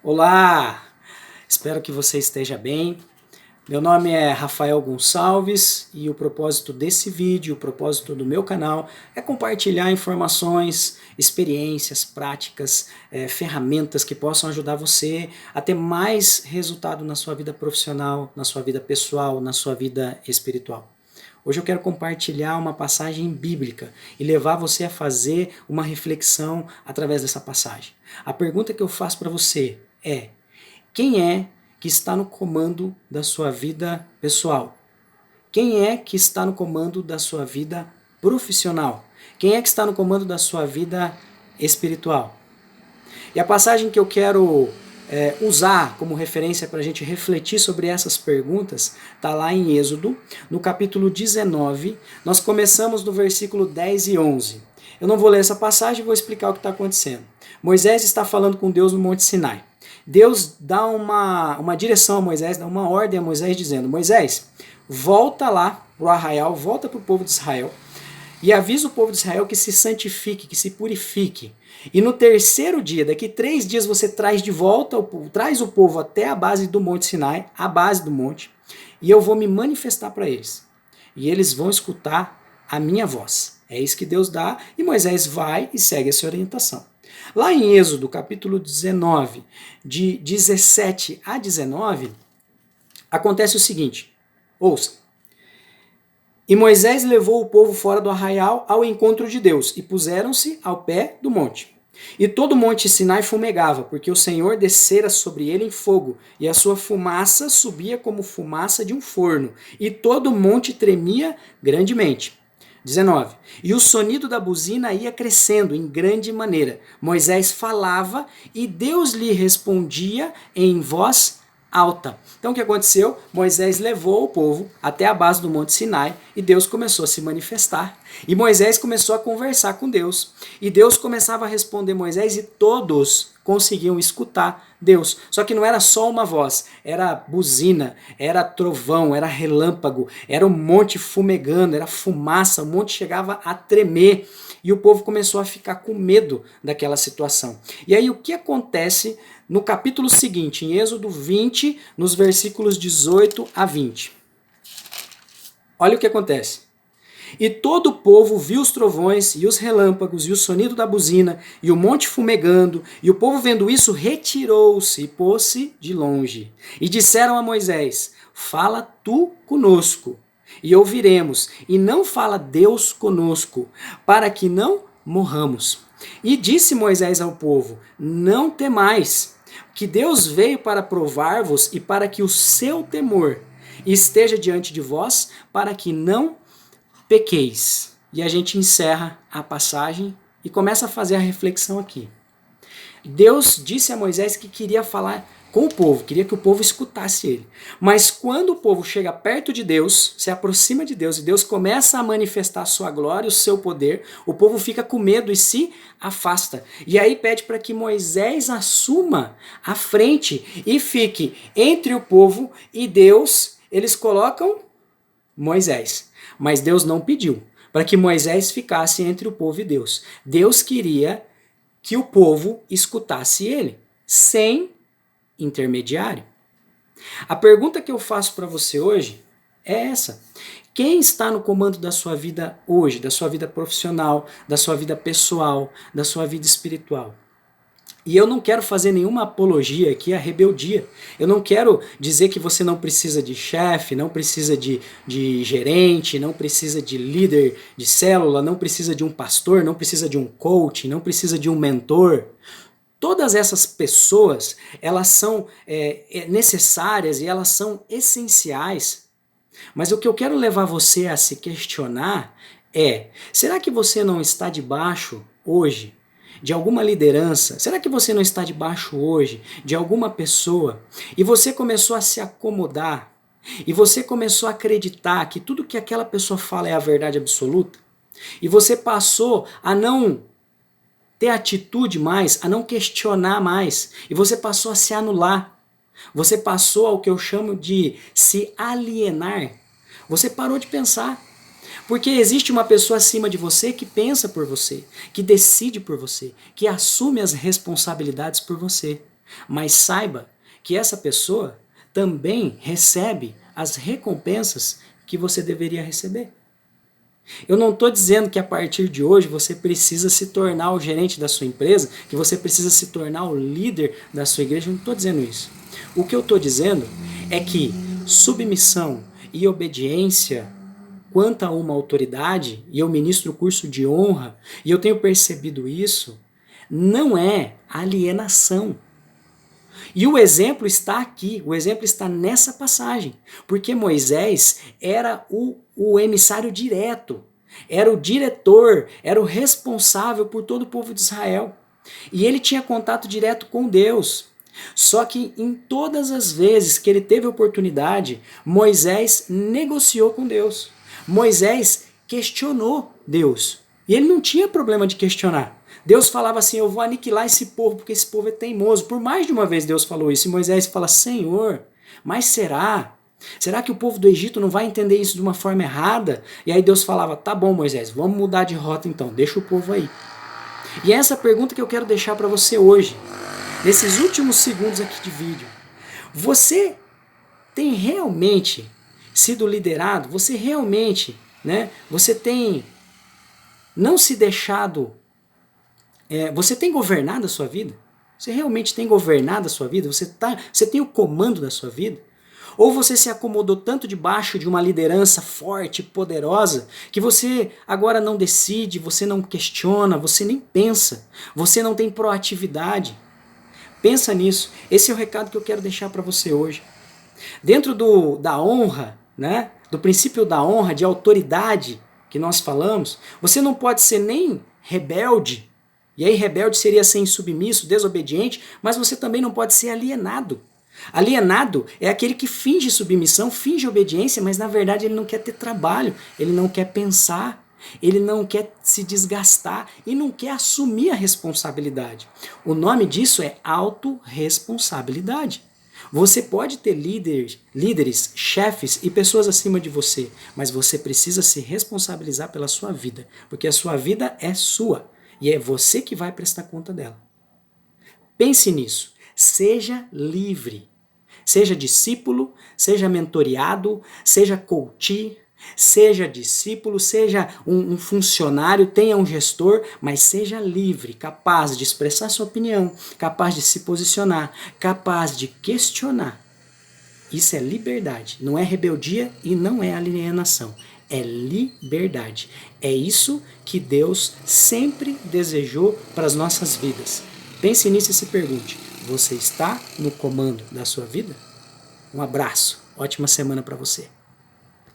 Olá! Espero que você esteja bem. Meu nome é Rafael Gonçalves e o propósito desse vídeo, o propósito do meu canal é compartilhar informações, experiências, práticas, ferramentas que possam ajudar você a ter mais resultado na sua vida profissional, na sua vida pessoal, na sua vida espiritual. Hoje eu quero compartilhar uma passagem bíblica e levar você a fazer uma reflexão através dessa passagem. A pergunta que eu faço para você é: quem é que está no comando da sua vida pessoal? Quem é que está no comando da sua vida profissional? Quem é que está no comando da sua vida espiritual? E a passagem que eu quero usar como referência para a gente refletir sobre essas perguntas está lá em Êxodo, no capítulo 19. Nós começamos no versículo 10 e 11. Eu não vou ler essa passagem e vou explicar o que está acontecendo. Moisés está falando com Deus no Monte Sinai. Deus dá uma direção a Moisés, dá uma ordem a Moisés dizendo: Moisés, volta lá para o arraial, volta para o povo de Israel e avisa o povo de Israel que se santifique, que se purifique. E no terceiro dia, daqui 3 dias, você traz de volta, traz o povo até a base do Monte Sinai, a base do monte, e eu vou me manifestar para eles. E eles vão escutar a minha voz. É isso que Deus dá, e Moisés vai e segue essa orientação. Lá em Êxodo, capítulo 19, de 17 a 19, acontece o seguinte, ouça. E Moisés levou o povo fora do arraial ao encontro de Deus, e puseram-se ao pé do monte. E todo o monte Sinai fumegava, porque o Senhor descera sobre ele em fogo, e a sua fumaça subia como fumaça de um forno, e todo o monte tremia grandemente. 19. E o sonido da buzina ia crescendo em grande maneira. Moisés falava e Deus lhe respondia em voz alta. Então o que aconteceu? Moisés levou o povo até a base do Monte Sinai e Deus começou a se manifestar. E Moisés começou a conversar com Deus. E Deus começava a responder Moisés e todos conseguiam escutar Deus. Só que não era só uma voz, era buzina, era trovão, era relâmpago, era um monte fumegando, era fumaça, o monte chegava a tremer. E o povo começou a ficar com medo daquela situação. E aí o que acontece no capítulo seguinte, em Êxodo 20, nos versículos 18 a 20? Olha o que acontece. E todo o povo viu os trovões e os relâmpagos e o sonido da buzina e o monte fumegando, e o povo vendo isso retirou-se e pôs-se de longe. E disseram a Moisés: fala tu conosco e ouviremos, e não fala Deus conosco, para que não morramos. E disse Moisés ao povo: não temais, que Deus veio para provar-vos e para que o seu temor esteja diante de vós, para que não pequeis. E a gente encerra a passagem e começa a fazer a reflexão aqui. Deus disse a Moisés que queria falar com o povo, queria que o povo escutasse ele. Mas quando o povo chega perto de Deus, se aproxima de Deus e Deus começa a manifestar a sua glória, o seu poder, o povo fica com medo e se afasta. E aí pede para que Moisés assuma a frente e fique entre o povo e Deus. Eles colocam Moisés. Mas Deus não pediu para que Moisés ficasse entre o povo e Deus. Deus queria que o povo escutasse ele, sem intermediário. A pergunta que eu faço para você hoje é essa: quem está no comando da sua vida hoje, da sua vida profissional, da sua vida pessoal, da sua vida espiritual? E eu não quero fazer nenhuma apologia aqui à rebeldia. Eu não quero dizer que você não precisa de chefe, não precisa de gerente, não precisa de líder de célula, não precisa de um pastor, não precisa de um coach, não precisa de um mentor. Todas essas pessoas, elas são necessárias e elas são essenciais. Mas o que eu quero levar você a se questionar é: será que você não está debaixo hoje de alguma liderança? Será que você não está debaixo hoje de alguma pessoa e você começou a se acomodar e você começou a acreditar que tudo que aquela pessoa fala é a verdade absoluta? E você passou a não ter atitude mais, a não questionar mais, e você passou a se anular. Você passou ao que eu chamo de se alienar. Você parou de pensar. Porque existe uma pessoa acima de você que pensa por você, que decide por você, que assume as responsabilidades por você. Mas saiba que essa pessoa também recebe as recompensas que você deveria receber. Eu não estou dizendo que a partir de hoje você precisa se tornar o gerente da sua empresa, que você precisa se tornar o líder da sua igreja, eu não estou dizendo isso. O que eu estou dizendo é que submissão e obediência quanto a uma autoridade, e eu ministro o curso de honra, e eu tenho percebido isso, não é alienação. E o exemplo está aqui, o exemplo está nessa passagem, porque Moisés era o emissário direto, era o diretor, era o responsável por todo o povo de Israel. E ele tinha contato direto com Deus. Só que em todas as vezes que ele teve oportunidade, Moisés negociou com Deus. Moisés questionou Deus. E ele não tinha problema de questionar. Deus falava assim, eu vou aniquilar esse povo, porque esse povo é teimoso. Por mais de uma vez Deus falou isso, e Moisés fala, Senhor, mas será? Será que o povo do Egito não vai entender isso de uma forma errada? E aí Deus falava, tá bom Moisés, vamos mudar de rota então, deixa o povo aí. E é essa pergunta que eu quero deixar para você hoje, nesses últimos segundos aqui de vídeo. Você tem realmente sido liderado? Você realmente, você tem não se deixado... você tem governado a sua vida? Você realmente tem governado a sua vida? Você tem o comando da sua vida? Ou você se acomodou tanto debaixo de uma liderança forte, poderosa, que você agora não decide, você não questiona, você nem pensa, você não tem proatividade? Pensa nisso. Esse é o recado que eu quero deixar para você hoje. Dentro da honra, do princípio da honra, de autoridade que nós falamos, você não pode ser nem rebelde, e aí rebelde seria ser insubmisso, desobediente, mas você também não pode ser alienado. Alienado é aquele que finge submissão, finge obediência, mas na verdade ele não quer ter trabalho, ele não quer pensar, ele não quer se desgastar e não quer assumir a responsabilidade. O nome disso é autorresponsabilidade. Você pode ter líderes, chefes e pessoas acima de você, mas você precisa se responsabilizar pela sua vida, porque a sua vida é sua e é você que vai prestar conta dela. Pense nisso. Seja livre. Seja discípulo, seja mentoreado, seja coach, seja discípulo, seja um funcionário, tenha um gestor, mas seja livre, capaz de expressar sua opinião, capaz de se posicionar, capaz de questionar. Isso é liberdade, não é rebeldia e não é alienação. É liberdade. É isso que Deus sempre desejou para as nossas vidas. Pense nisso e se pergunte, você está no comando da sua vida? Um abraço, ótima semana para você.